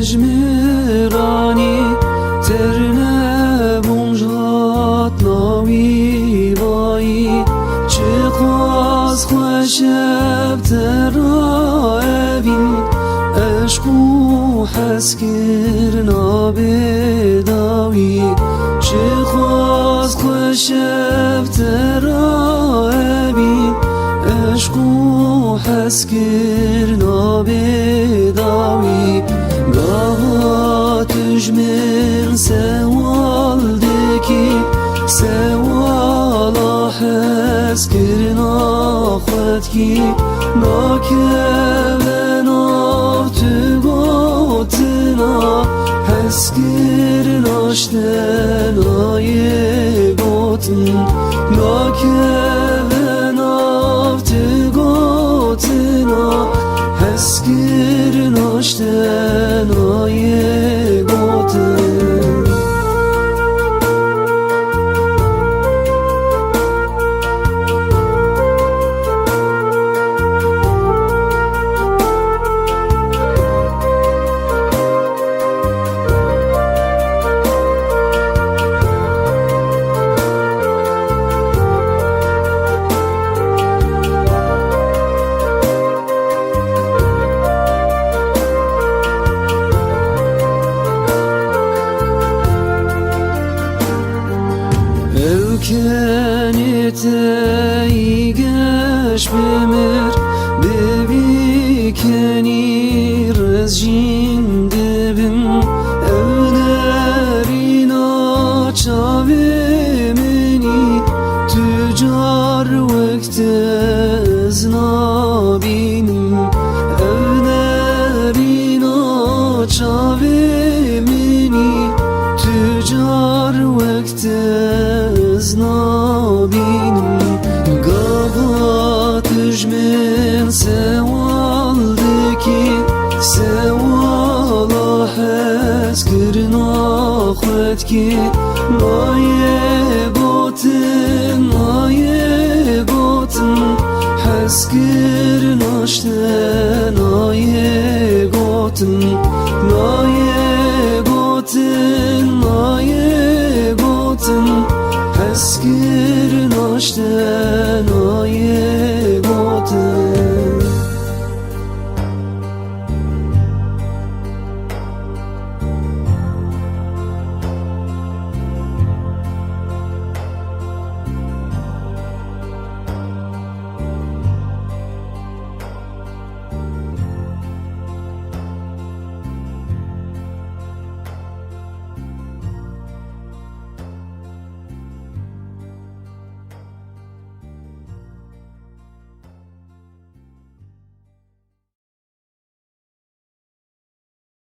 تجمرانی ترنه بونجات ناوی بایی چه خواست خوشب ترا بین عشق و حس کرنا بداوی چه خواست خوشب ترا بین عشق و حس کرنا بداوی گاها تجمن سوال دکی سوالا حس کرنا خود کی ناکبن آف تو گوتنا حس کرنا شتنای گوتن ناکبن آف تو گوتنا حس کرنا شتنای گوتن کنیتی گش بمر ببی کنی رزجین دبم اولرینا چاوی منی تجار وقت از نابینم اولرینا چاوی منی تجار وقت از نابینم گاوا تجمن سوال دکی سوالا حس کرنا خود کی نایه گوتن حس کرنا شتنای گوتن